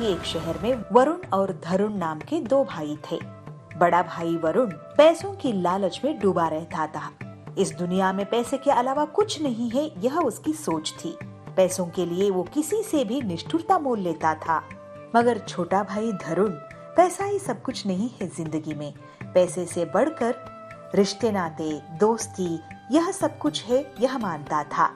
के एक शहर में वरुण और धरुण नाम के दो भाई थे। बड़ा भाई वरुण पैसों की लालच में डूबा रहता था। इस दुनिया में पैसे के अलावा कुछ नहीं है, यह उसकी सोच थी। पैसों के लिए वो किसी से भी निष्ठुरता मोल लेता था। मगर छोटा भाई धरुण पैसा ही सब कुछ नहीं है जिंदगी में। पैसे से बढ़कर रिश्ते नाते, दोस्ती, यह सब कुछ है, यह मानता था।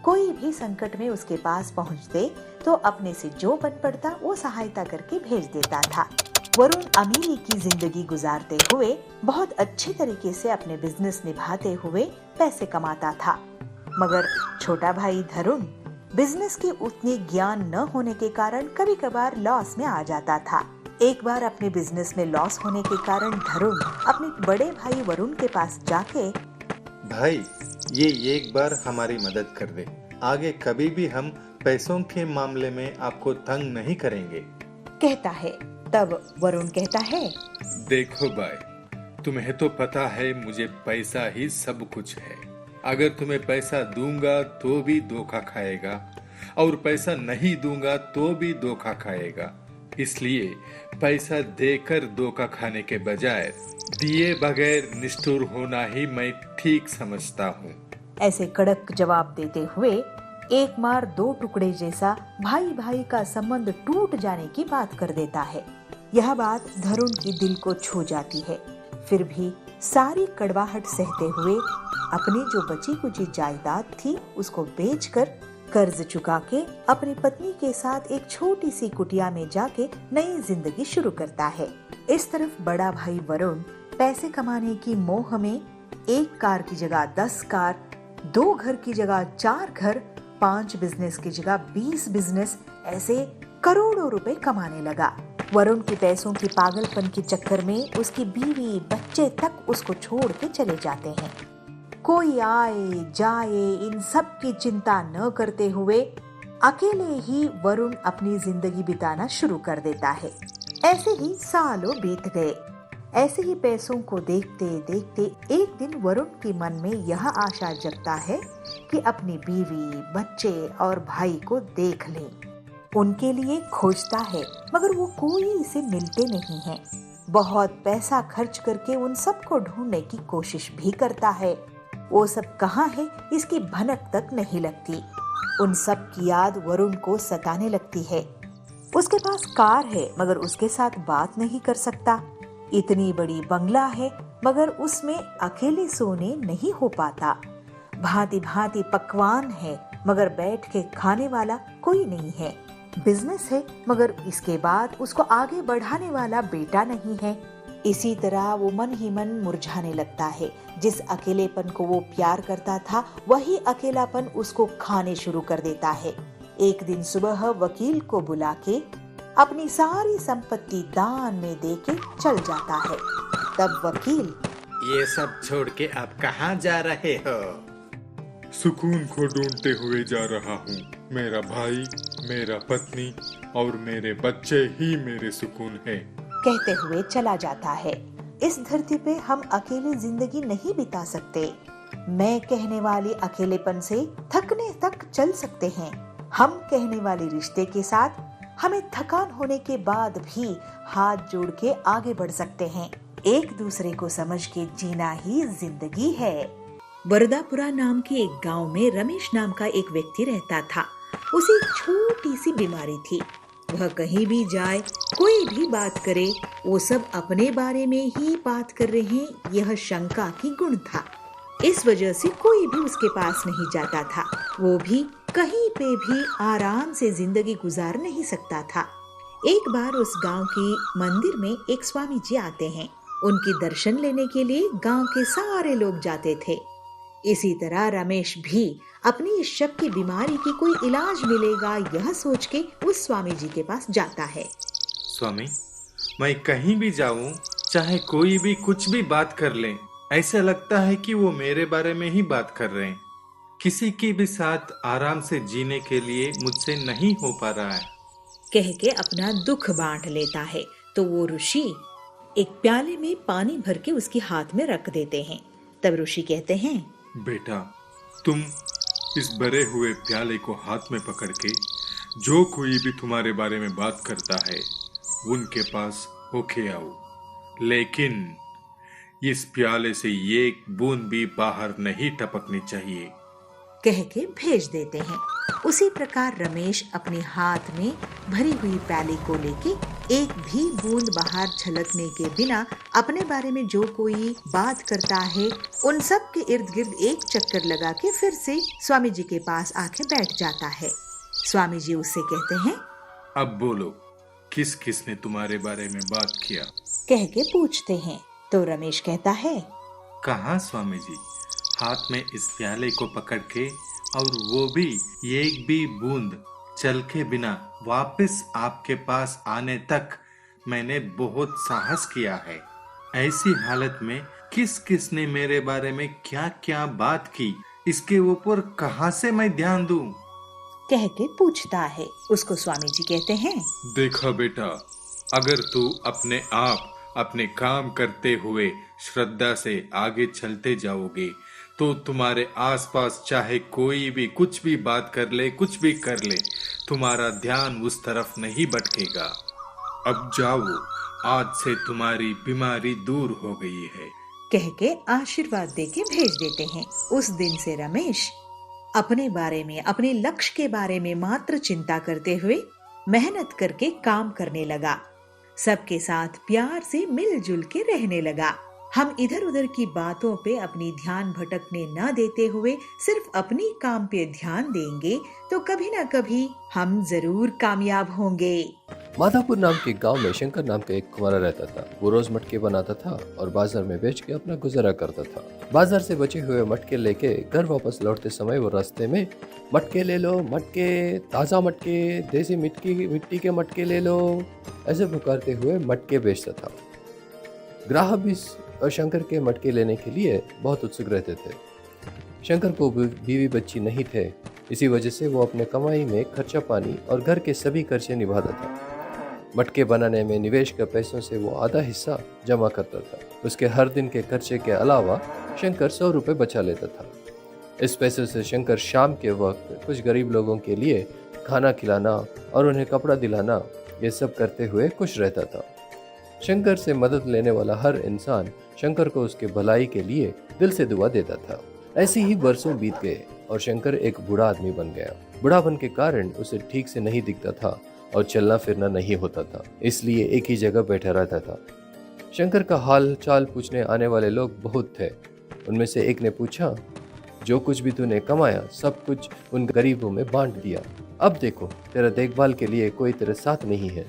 कोई भी संकट में उसके पास पहुंचते तो अपने से जो बन पड़ता वो सहायता करके भेज देता था। वरुण अमीरी की जिंदगी गुजारते हुए बहुत अच्छे तरीके से अपने बिजनेस निभाते हुए पैसे कमाता था। मगर छोटा भाई धरुण बिजनेस के उतने ज्ञान न होने के कारण कभी कभार लॉस में आ जाता था। एक बार अपने बिजनेस में लॉस होने के कारण धरुण अपने बड़े भाई वरुण के पास जाके, भाई ये एक बार हमारी मदद कर दे, आगे कभी भी हम पैसों के मामले में आपको तंग नहीं करेंगे, कहता है। तब वरुण कहता है, देखो भाई, तुम्हें तो पता है मुझे पैसा ही सब कुछ है। अगर तुम्हें पैसा दूंगा तो भी धोखा खाएगा और पैसा नहीं दूंगा तो भी धोखा खाएगा। इसलिए पैसा देकर धोखा खाने के बजाय दिए बगैर निष्ठुर होना ही मैं ठीक समझता हूँ। ऐसे कड़क जवाब देते हुए एक मार दो टुकड़े जैसा भाई भाई का संबंध टूट जाने की बात कर देता है। यह बात धरुण की दिल को छू जाती है। फिर भी सारी कड़वाहट सहते हुए अपनी जो बची कुची जायदाद थी उसको बेचकर कर्ज चुका के अपनी पत्नी के साथ एक छोटी सी कुटिया में जाके नई जिंदगी शुरू करता है। इस तरफ बड़ा भाई वरुण पैसे कमाने की मोह में एक कार की जगह 10 कार, 2 घर की जगह 4 घर, 5 बिजनेस की जगह 20 बिजनेस, ऐसे करोड़ों रुपए कमाने लगा। वरुण के पैसों की पागलपन के चक्कर में उसकी बीवी बच्चे तक उसको छोड़ के चले जाते हैं। कोई आए जाए इन सब की चिंता न करते हुए अकेले ही वरुण अपनी जिंदगी बिताना शुरू कर देता है। ऐसे ही सालों बीत गए। ऐसे ही पैसों को देखते देखते एक दिन वरुण के मन में यह आशा जगता है कि अपनी बीवी, बच्चे और भाई को देख ले। उनके लिए खोजता है मगर वो कोई इसे मिलते नहीं है। बहुत पैसा खर्च करके उन सबको ढूंढने की कोशिश भी करता है। वो सब कहाँ है इसकी भनक तक नहीं लगती। उन सब की याद वरुण को सताने लगती है। उसके पास कार है मगर उसके साथ बात नहीं कर सकता। इतनी बड़ी बंगला है मगर उसमें अकेले सोने नहीं हो पाता। भांति भांति पकवान है मगर बैठ के खाने वाला कोई नहीं है। बिजनेस है मगर इसके बाद उसको आगे बढ़ाने वाला बेटा नहीं है। इसी तरह वो मन ही मन मुरझाने लगता है। जिस अकेलेपन को वो प्यार करता था वही अकेलापन उसको खाने शुरू कर देता है। एक दिन सुबह वकील को बुला के अपनी सारी संपत्ति दान में देके चल जाता है। तब वकील, ये सब छोड़ के आप कहाँ जा रहे हो? सुकून को ढूंढते हुए जा रहा हूँ। मेरा भाई, मेरा पत्नी और मेरे बच्चे ही मेरे सुकून हैं, कहते हुए चला जाता है। इस धरती पे हम अकेले जिंदगी नहीं बिता सकते। मैं कहने वाली अकेलेपन से थकने तक चल सकते हैं। हम कहने वाले रिश्ते के साथ हमें थकान होने के बाद भी हाथ जोड़ के आगे बढ़ सकते हैं। एक दूसरे को समझ के जीना ही जिंदगी है। वरदापुरा नाम के एक गांव में रमेश नाम का एक व्यक्ति रहता था। उसे एक छोटी सी बीमारी थी। वह कहीं भी जाए, कोई भी बात करे, वो सब अपने बारे में ही बात कर रहे हैं, यह शंका की गुण था। इस वजह से कोई भी उसके पास नहीं जाता था। वो भी कहीं पे भी आराम से जिंदगी गुजार नहीं सकता था। एक बार उस गांव की मंदिर में एक स्वामी जी आते हैं। उनकी दर्शन लेने के लिए गांव के सारे लोग जाते थे। इसी तरह रमेश भी अपनी इस शक की बीमारी की कोई इलाज मिलेगा यह सोच के उस स्वामी जी के पास जाता है। स्वामी, मैं कहीं भी जाऊं, चाहे कोई भी कुछ भी बात कर ले, ऐसा लगता है कि वो मेरे बारे में ही बात कर रहे हैं। किसी के भी साथ आराम से जीने के लिए मुझसे नहीं हो पा रहा है, कह के अपना दुख बांट लेता है। तो वो ऋषि एक प्याले में पानी भर के उसके हाथ में रख देते हैं। तब ऋषि कहते हैं, बेटा, तुम इस भरे हुए प्याले को हाथ में पकड़ के जो कोई भी तुम्हारे बारे में बात करता है उनके पास होके आओ, लेकिन इस प्याले से एक बूंद भी बाहर नहीं टपकनी चाहिए। कह के भेज देते हैं। उसी प्रकार रमेश अपने हाथ में भरी हुई प्याली को लेके एक भी बूंद बाहर झलकने के बिना अपने बारे में जो कोई बात करता है उन सब के इर्द गिर्द एक चक्कर लगा के फिर से स्वामी जी के पास आके बैठ जाता है। स्वामी जी उससे कहते हैं, अब बोलो, किस किस ने तुम्हारे बारे में बात किया? कह के पूछते हैं। तो रमेश कहता है, कहाँ स्वामी जी, हाथ में इस प्याले को पकड़ के और वो भी एक भी बूंद चलके बिना वापस आपके पास आने तक मैंने बहुत साहस किया है। ऐसी हालत में किस किस ने मेरे बारे में क्या क्या बात की, इसके ऊपर कहाँ से मैं ध्यान दूं? कह के पूछता है। उसको स्वामी जी कहते हैं, देखा बेटा, अगर तू अपने आप अपने काम करते हुए श्रद्धा से आगे चलते जाओगे तो तुम्हारे आसपास चाहे कोई भी कुछ भी बात कर ले, कुछ भी कर ले, तुम्हारा ध्यान उस तरफ नहीं भटकेगा। अब जाओ, आज से तुम्हारी बीमारी दूर हो गई है। कह के आशीर्वाद दे के भेज देते हैं। उस दिन से रमेश अपने बारे में, अपने लक्ष्य के बारे में मात्र चिंता करते हुए मेहनत करके काम करने लगा। सबके साथ प्यार से मिलजुल के रहने लगा। हम इधर उधर की बातों पे अपनी ध्यान भटकने न देते हुए सिर्फ अपनी काम पे ध्यान देंगे तो कभी न कभी हम जरूर कामयाब होंगे। माधापुर नाम के गांव में शंकर नाम का एक कुंवारा रहता था। वो रोज मटके बनाता था और बाजार में बेच के अपना गुजारा करता था। बाजार से बचे हुए मटके लेके घर वापस लौटते समय वो रास्ते में मटके ले लो, मटके, ताजा मटके, देसी मिट्टी के मटके ले लो, ऐसे पुकारते हुए मटके बेचता था। ग्राहक भी शंकर के मटके लेने के लिए बहुत उत्सुक रहते थे। शंकर को बीवी बच्ची नहीं थे, इसी वजह से वो अपने कमाई में खर्चा पानी और घर के सभी खर्चे निभाता था। मटके बनाने में निवेश के पैसों से वो आधा हिस्सा जमा करता था। उसके हर दिन के खर्चे के अलावा शंकर 100 रुपये बचा लेता था। इस पैसे से शंकर शाम के वक्त कुछ गरीब लोगों के लिए खाना खिलाना और उन्हें कपड़ा दिलाना, ये सब करते हुए खुश रहता था। शंकर से मदद लेने वाला हर इंसान शंकर को उसके भलाई के लिए दिल से दुआ देता था। ऐसे ही बरसों बीत गए और शंकर एक बूढ़ा आदमी बन गया। बूढ़ापन के कारण उसे ठीक से नहीं दिखता था और चलना फिरना नहीं होता था, इसलिए एक ही जगह बैठा रहता था। शंकर का हाल चाल पूछने आने वाले लोग बहुत थे। उनमें से एक ने पूछा, जो कुछ भी तूने कमाया सब कुछ उन गरीबों में बांट दिया, अब देखो तेरा देखभाल के लिए कोई तेरे साथ नहीं है।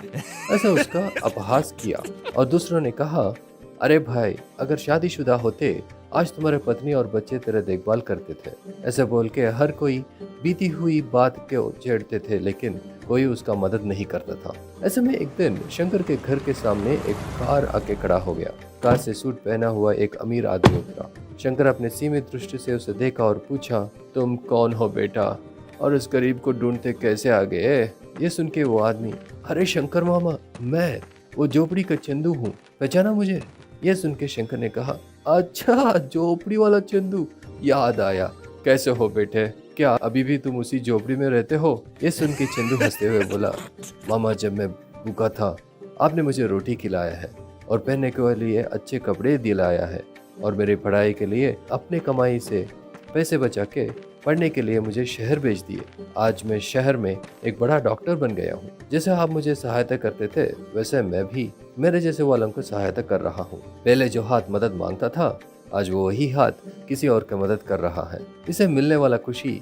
ऐसा उसका अपहास किया। और दूसरों ने कहा, अरे भाई, अगर शादीशुदा होते आज तुम्हारे पत्नी और बच्चे तेरे देखभाल करते थे। ऐसे बोल के हर कोई बीती हुई बात को छेड़ते थे, लेकिन कोई उसका मदद नहीं करता था। ऐसे में एक दिन शंकर के घर के सामने एक कार आके खड़ा हो गया। कार से सूट पहना हुआ एक अमीर आदमी उतरा। शंकर अपने सीमित दृष्टि से उसे देखा और पूछा, तुम कौन हो बेटा, और उस गरीब को ढूंढते कैसे आ गए? ये सुन के वो आदमी, अरे शंकर मामा, मैं वो झोपड़ी का चंदू हूँ, पहचाना मुझे? ये सुन के शंकर ने कहा, अच्छा झोपड़ी वाला चंदू, याद आया। कैसे हो बेटे, क्या अभी भी तुम उसी झोपड़ी में रहते हो? ये सुन के चंदू हंसते हुए बोला, मामा, जब मैं भूखा था आपने मुझे रोटी खिलाया है और पहनने के लिए अच्छे कपड़े दिलाया है, और मेरी पढ़ाई के लिए अपने कमाई से पैसे बचा के पढ़ने के लिए मुझे शहर भेज दिए। आज मैं शहर में एक बड़ा डॉक्टर बन गया हूँ। जैसे आप मुझे सहायता करते थे वैसे मैं भी मेरे जैसे वालों को सहायता कर रहा हूँ। पहले जो हाथ मदद मांगता था, आज वो वही हाथ किसी और की मदद कर रहा है। इसे मिलने वाला खुशी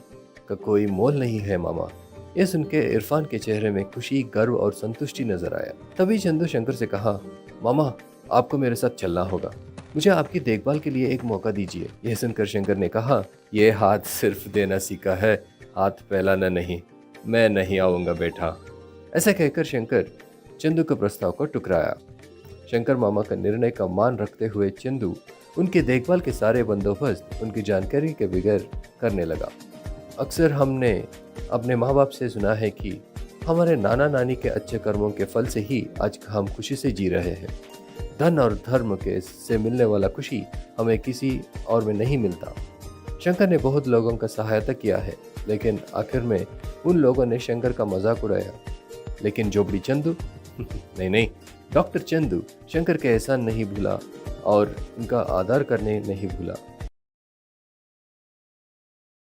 का कोई मोल नहीं है मामा। ये सुन के इरफान के चेहरे में खुशी, गर्व और संतुष्टि नजर आया। तभी चंदू शंकर से कहा, मामा, आपको मेरे साथ चलना होगा, मुझे आपकी देखभाल के लिए एक मौका दीजिए। यह सुनकर शंकर ने कहा, ये हाथ सिर्फ देना सीखा है, हाथ फैलाना नहीं। मैं नहीं आऊंगा बेटा। ऐसा कहकर शंकर चंदू के प्रस्ताव को टुकराया। शंकर मामा का निर्णय का मान रखते हुए चंदू उनकी देखभाल के सारे बंदोबस्त उनकी जानकारी के बगैर करने लगा। अक्सर हमने अपने माँ बाप से सुना है कि हमारे नाना नानी के अच्छे कर्मों के फल से ही आज हम खुशी से जी रहे हैं। धन और धर्म के से मिलने वाला खुशी हमें किसी और में नहीं मिलता। शंकर ने बहुत लोगों का सहायता किया है, लेकिन आखिर में उन लोगों ने शंकर का मजाक उड़ाया। लेकिन जोबड़ी चंदू नहीं, डॉक्टर चंदू शंकर के एहसान नहीं भूला और उनका आदर करने नहीं भूला।